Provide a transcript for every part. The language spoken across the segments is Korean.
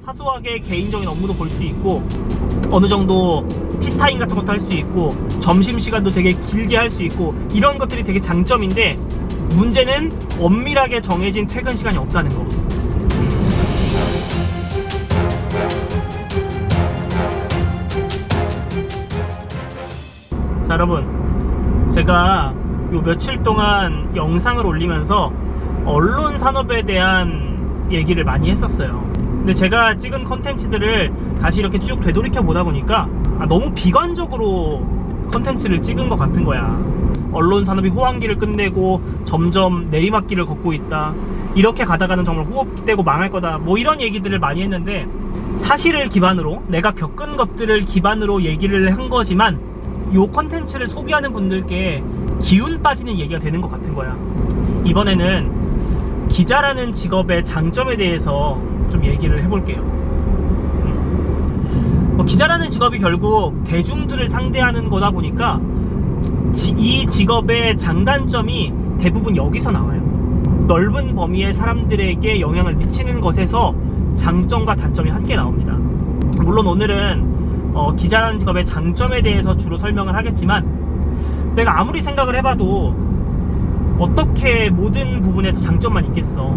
사소하게 개인적인 업무도 볼 수 있고 어느 정도 티타임 같은 것도 할 수 있고 점심시간도 되게 길게 할 수 있고 이런 것들이 되게 장점인데 문제는 엄밀하게 정해진 퇴근 시간이 없다는 거. 자, 여러분, 제가 요 며칠 동안 영상을 올리면서 언론 산업에 대한 얘기를 많이 했었어요. 근데 제가 찍은 컨텐츠들을 다시 이렇게 쭉 되돌이켜 보다 보니까 너무 비관적으로 컨텐츠를 찍은 것 같은 거야. 언론 산업이 호황기를 끝내고 점점 내리막길을 걷고 있다, 이렇게 가다가는 정말 호흡되고 망할 거다, 뭐 이런 얘기들을 많이 했는데 사실을 기반으로 내가 겪은 것들을 기반으로 얘기를 한 거지만 요 컨텐츠를 소비하는 분들께 기운 빠지는 얘기가 되는 것 같은 거야. 이번에는 기자라는 직업의 장점에 대해서 좀 얘기를 해볼게요. 기자라는 직업이 결국 대중들을 상대하는 거다 보니까 이 직업의 장단점이 대부분 여기서 나와요. 넓은 범위의 사람들에게 영향을 미치는 것에서 장점과 단점이 함께 나옵니다. 물론 오늘은 기자라는 직업의 장점에 대해서 주로 설명을 하겠지만 내가 아무리 생각을 해봐도 어떻게 모든 부분에서 장점만 있겠어.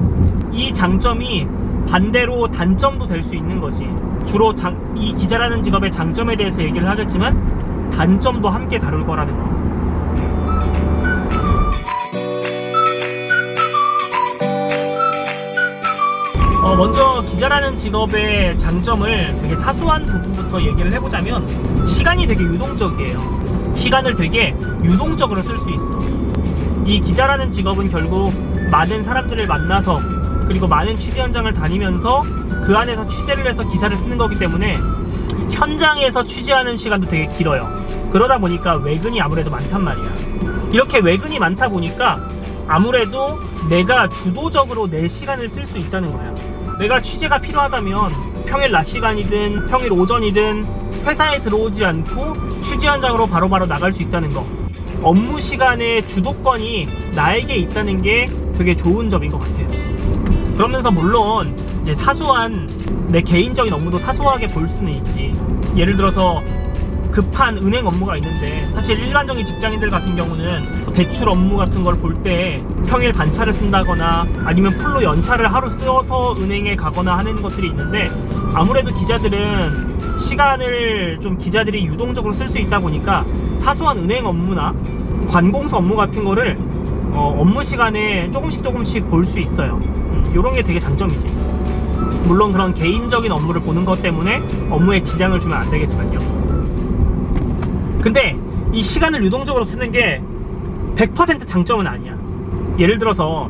이 장점이 반대로 단점도 될 수 있는 거지. 주로 이 기자라는 직업의 장점에 대해서 얘기를 하겠지만 단점도 함께 다룰 거라는 거. 먼저 기자라는 직업의 장점을 되게 사소한 부분부터 얘기를 해보자면 시간이 되게 유동적이에요. 시간을 되게 유동적으로 쓸 수 있어. 이 기자라는 직업은 결국 많은 사람들을 만나서 그리고 많은 취재 현장을 다니면서 그 안에서 취재를 해서 기사를 쓰는 거기 때문에 현장에서 취재하는 시간도 되게 길어요. 그러다 보니까 외근이 아무래도 많단 말이야. 이렇게 외근이 많다 보니까 아무래도 내가 주도적으로 내 시간을 쓸 수 있다는 거야. 내가 취재가 필요하다면 평일 낮 시간이든 평일 오전이든 회사에 들어오지 않고 취재 현장으로 바로바로 나갈 수 있다는 거. 업무 시간의 주도권이 나에게 있다는 게 되게 좋은 점인 것 같아요. 그러면서 물론 이제 사소한 내 개인적인 업무도 사소하게 볼 수는 있지. 예를 들어서 급한 은행 업무가 있는데 사실 일반적인 직장인들 같은 경우는 대출 업무 같은 걸 볼 때 평일 반차를 쓴다거나 아니면 풀로 연차를 하루 써서 은행에 가거나 하는 것들이 있는데 아무래도 기자들은 시간을 좀 기자들이 유동적으로 쓸 수 있다 보니까 사소한 은행 업무나 관공서 업무 같은 거를 업무 시간에 조금씩 볼 수 있어요. 이런 게 되게 장점이지. 물론 그런 개인적인 업무를 보는 것 때문에 업무에 지장을 주면 안 되겠지만요. 근데 이 시간을 유동적으로 쓰는 게 100% 장점은 아니야. 예를 들어서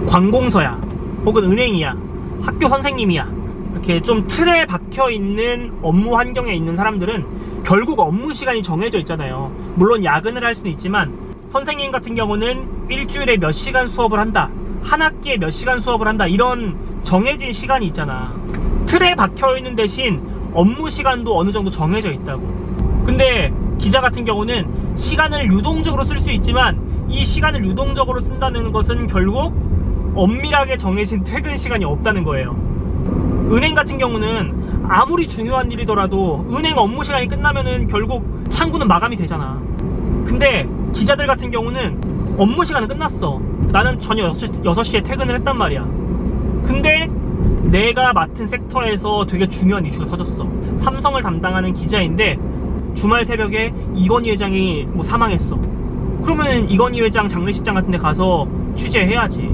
관공서야, 혹은 은행이야, 학교 선생님이야, 이렇게 좀 틀에 박혀있는 업무 환경에 있는 사람들은 결국 업무 시간이 정해져 있잖아요. 물론 야근을 할 수는 있지만 선생님 같은 경우는 일주일에 몇 시간 수업을 한다, 한 학기에 몇 시간 수업을 한다, 이런 정해진 시간이 있잖아. 틀에 박혀있는 대신 업무 시간도 어느 정도 정해져 있다고. 근데 기자 같은 경우는 시간을 유동적으로 쓸 수 있지만 이 시간을 유동적으로 쓴다는 것은 결국 엄밀하게 정해진 퇴근 시간이 없다는 거예요. 은행 같은 경우는 아무리 중요한 일이더라도 은행 업무 시간이 끝나면은 결국 창구는 마감이 되잖아. 근데 기자들 같은 경우는 업무 시간은 끝났어. 나는 저녁 6시에 퇴근을 했단 말이야. 근데 내가 맡은 섹터에서 되게 중요한 이슈가 터졌어. 삼성을 담당하는 기자인데 주말 새벽에 이건희 회장이 사망했어. 그러면 이건희 회장 장례식장 같은 데 가서 취재해야지.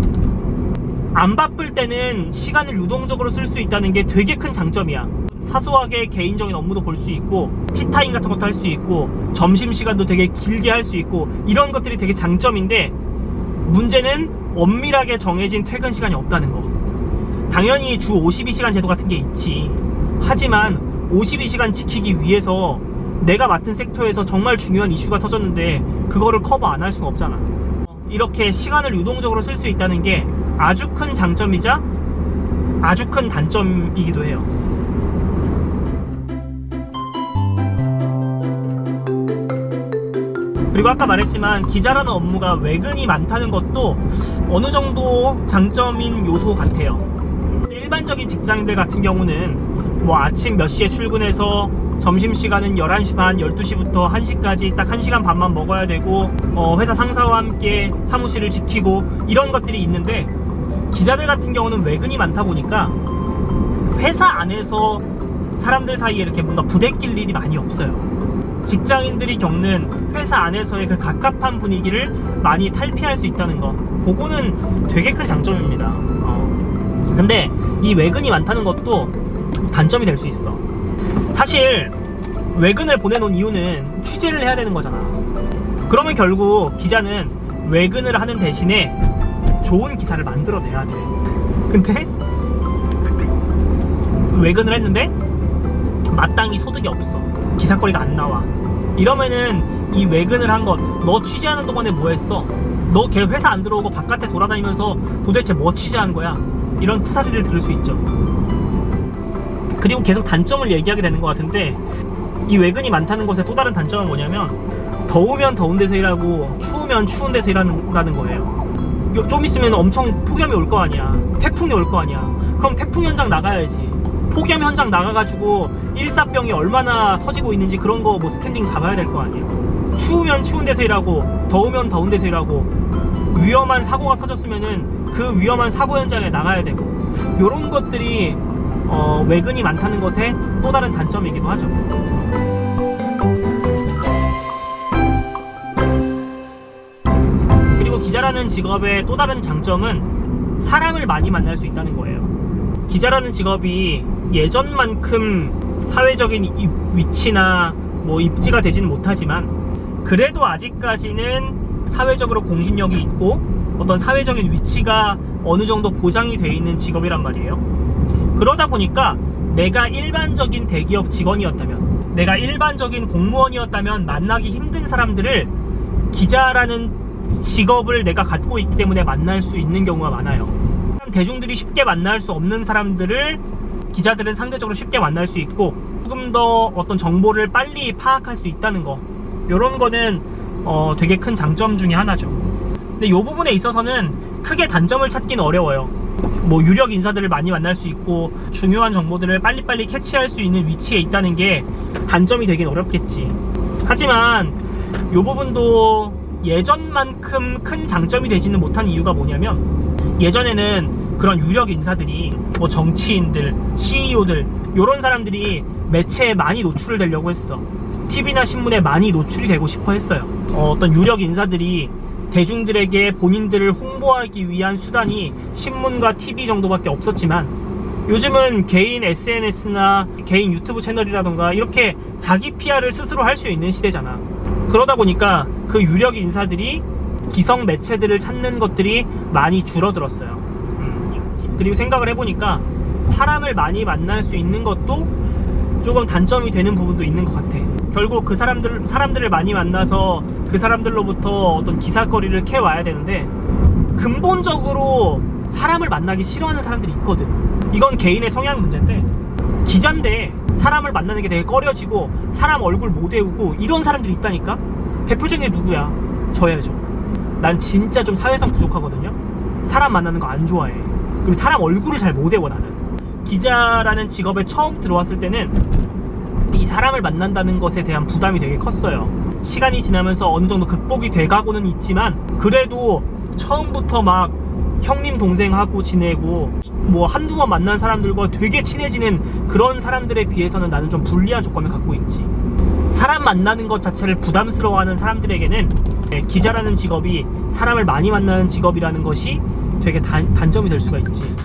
안 바쁠 때는 시간을 유동적으로 쓸 수 있다는 게 되게 큰 장점이야. 사소하게 개인적인 업무도 볼 수 있고 티타임 같은 것도 할 수 있고 점심시간도 되게 길게 할 수 있고 이런 것들이 되게 장점인데 문제는 엄밀하게 정해진 퇴근 시간이 없다는 거. 당연히 주 52시간 제도 같은 게 있지. 하지만 52시간 지키기 위해서 내가 맡은 섹터에서 정말 중요한 이슈가 터졌는데 그거를 커버 안 할 수는 없잖아. 이렇게 시간을 유동적으로 쓸 수 있다는 게 아주 큰 장점이자 아주 큰 단점이기도 해요. 그리고 아까 말했지만 기자라는 업무가 외근이 많다는 것도 어느 정도 장점인 요소 같아요. 일반적인 직장인들 같은 경우는 뭐 아침 몇 시에 출근해서 점심시간은 11시 반, 12시부터 1시까지 딱 1시간 반만 먹어야 되고 회사 상사와 함께 사무실을 지키고 이런 것들이 있는데, 기자들 같은 경우는 외근이 많다 보니까 회사 안에서 사람들 사이에 이렇게 뭔가 부대낄 일이 많이 없어요. 직장인들이 겪는 회사 안에서의 그 갑갑한 분위기를 많이 탈피할 수 있다는 거, 그거는 되게 큰 장점입니다. 근데 이 외근이 많다는 것도 단점이 될 수 있어. 사실 외근을 보내놓은 이유는 취재를 해야 되는 거잖아. 그러면 결국 기자는 외근을 하는 대신에 좋은 기사를 만들어내야 돼. 근데 외근을 했는데 마땅히 소득이 없어. 기사거리가 안 나와. 이러면은 이 외근을 한 것, 너 취재하는 동안에 뭐 했어? 너 걔 회사 안 들어오고 바깥에 돌아다니면서 도대체 뭐 취재한 거야? 이런 쿠사리를 들을 수 있죠. 그리고 계속 단점을 얘기하게 되는 것 같은데, 이 외근이 많다는 것의 또 다른 단점은 뭐냐면, 더우면 더운 데서 일하고 추우면 추운 데서 일하는 거예요. 좀 있으면 엄청 폭염이 올 거 아니야. 태풍이 올 거 아니야. 그럼 태풍 현장 나가야지. 폭염 현장 나가가지고 일사병이 얼마나 터지고 있는지 그런 거 뭐 스탠딩 잡아야 될 거 아니에요. 추우면 추운 데서 일하고 더우면 더운 데서 일하고, 위험한 사고가 터졌으면은 그 위험한 사고 현장에 나가야 되고, 요런 것들이 외근이 많다는 것의 또 다른 단점이기도 하죠. 그리고 기자라는 직업의 또 다른 장점은 사람을 많이 만날 수 있다는 거예요. 기자라는 직업이 예전만큼 사회적인 위치나 뭐 입지가 되지는 못하지만, 그래도 아직까지는 사회적으로 공신력이 있고 어떤 사회적인 위치가 어느 정도 보장이 돼 있는 직업이란 말이에요. 그러다 보니까 내가 일반적인 대기업 직원이었다면, 내가 일반적인 공무원이었다면 만나기 힘든 사람들을 기자라는 직업을 내가 갖고 있기 때문에 만날 수 있는 경우가 많아요. 대중들이 쉽게 만날 수 없는 사람들을 기자들은 상대적으로 쉽게 만날 수 있고, 조금 더 어떤 정보를 빨리 파악할 수 있다는 거, 이런 거는 되게 큰 장점 중에 하나죠. 근데 이 부분에 있어서는 크게 단점을 찾기는 어려워요. 뭐 유력 인사들을 많이 만날 수 있고 중요한 정보들을 빨리빨리 캐치할 수 있는 위치에 있다는 게 단점이 되긴 어렵겠지. 하지만 이 부분도 예전만큼 큰 장점이 되지는 못한 이유가 뭐냐면, 예전에는 그런 유력 인사들이 뭐 정치인들, CEO들 이런 사람들이 매체에 많이 노출을 되려고 했어. TV나 신문에 많이 노출이 되고 싶어 했어요. 어떤 유력 인사들이 대중들에게 본인들을 홍보하기 위한 수단이 신문과 TV 정도밖에 없었지만, 요즘은 개인 SNS나 개인 유튜브 채널이라던가 이렇게 자기 PR을 스스로 할 수 있는 시대잖아. 그러다 보니까 그 유력 인사들이 기성 매체들을 찾는 것들이 많이 줄어들었어요. 그리고 생각을 해보니까 사람을 많이 만날 수 있는 것도 조금 단점이 되는 부분도 있는 것 같아. 결국 그 사람들을 많이 만나서 그 사람들로부터 어떤 기사거리를 캐와야 되는데, 근본적으로 사람을 만나기 싫어하는 사람들이 있거든. 이건 개인의 성향 문제인데, 기자인데 사람을 만나는 게 되게 꺼려지고 사람 얼굴 못 외우고 이런 사람들이 있다니까. 대표적인 게 누구야? 저예요, 저. 난 진짜 좀 사회성 부족하거든요. 사람 만나는 거 안 좋아해. 그리고 사람 얼굴을 잘 못 외워. 나는 기자라는 직업에 처음 들어왔을 때는 이 사람을 만난다는 것에 대한 부담이 되게 컸어요. 시간이 지나면서 어느 정도 극복이 돼가고는 있지만, 그래도 처음부터 막 형님 동생하고 지내고 뭐 한두 번 만난 사람들과 되게 친해지는 그런 사람들에 비해서는 나는 좀 불리한 조건을 갖고 있지. 사람 만나는 것 자체를 부담스러워하는 사람들에게는 기자라는 직업이 사람을 많이 만나는 직업이라는 것이 되게 단점이 될 수가 있지.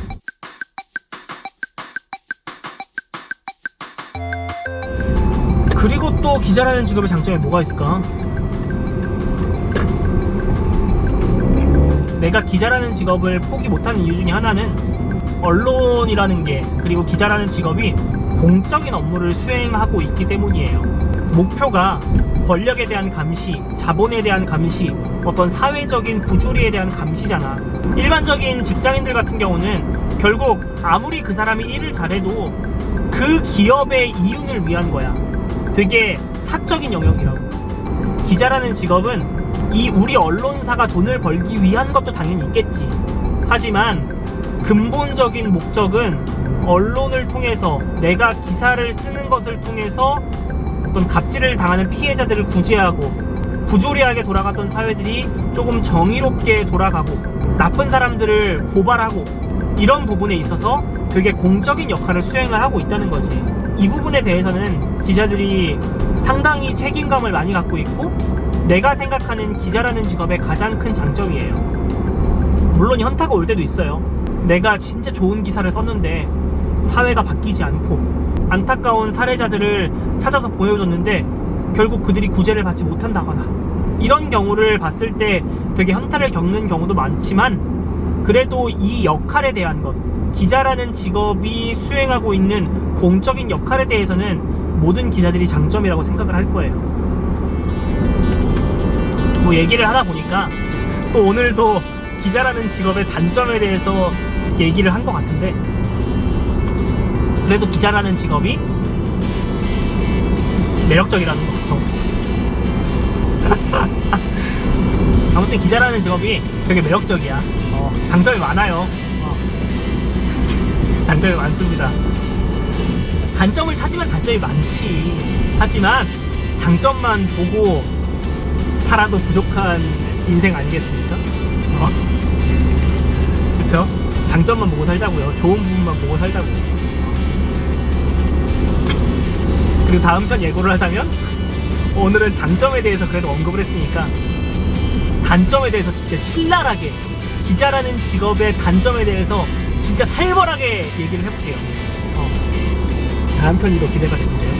그리고 또 기자라는 직업의 장점이 뭐가 있을까? 내가 기자라는 직업을 포기 못하는 이유 중에 하나는, 언론이라는 게, 그리고 기자라는 직업이 공적인 업무를 수행하고 있기 때문이에요. 목표가 권력에 대한 감시, 자본에 대한 감시, 어떤 사회적인 부조리에 대한 감시잖아. 일반적인 직장인들 같은 경우는 결국 아무리 그 사람이 일을 잘해도 그 기업의 이윤을 위한 거야. 되게 사적인 영역이라고. 기자라는 직업은 이 우리 언론사가 돈을 벌기 위한 것도 당연히 있겠지. 하지만 근본적인 목적은 언론을 통해서 내가 기사를 쓰는 것을 통해서 어떤 갑질을 당하는 피해자들을 구제하고 부조리하게 돌아갔던 사회들이 조금 정의롭게 돌아가고 나쁜 사람들을 고발하고 이런 부분에 있어서 되게 공적인 역할을 수행을 하고 있다는 거지. 이 부분에 대해서는 기자들이 상당히 책임감을 많이 갖고 있고 내가 생각하는 기자라는 직업의 가장 큰 장점이에요. 물론 현타가 올 때도 있어요. 내가 진짜 좋은 기사를 썼는데 사회가 바뀌지 않고 안타까운 사례자들을 찾아서 보여줬는데 결국 그들이 구제를 받지 못한다거나 이런 경우를 봤을 때 되게 현타를 겪는 경우도 많지만 그래도 이 역할에 대한 것, 기자라는 직업이 수행하고 있는 공적인 역할에 대해서는 모든 기자들이 장점이라고 생각을 할 거예요. 뭐 얘기를 하다 보니까 또 오늘도 기자라는 직업의 단점에 대해서 얘기를 한 것 같은데 그래도 기자라는 직업이 매력적이라는 거. 아무튼 기자라는 직업이 되게 매력적이야. 장점이 많아요. 장점이 많습니다. 단점을 찾으면 단점이 많지. 하지만 장점만 보고 살아도 부족한 인생 아니겠습니까? 그쵸? 장점만 보고 살자고요. 좋은 부분만 보고 살자고요. 그리고 다음 편 예고를 하자면 오늘은 장점에 대해서 그래도 언급을 했으니까 단점에 대해서 진짜 신랄하게 기자라는 직업의 단점에 대해서 진짜 살벌하게 얘기를 해볼게요. 다음 편이 더 기대가 되는데요.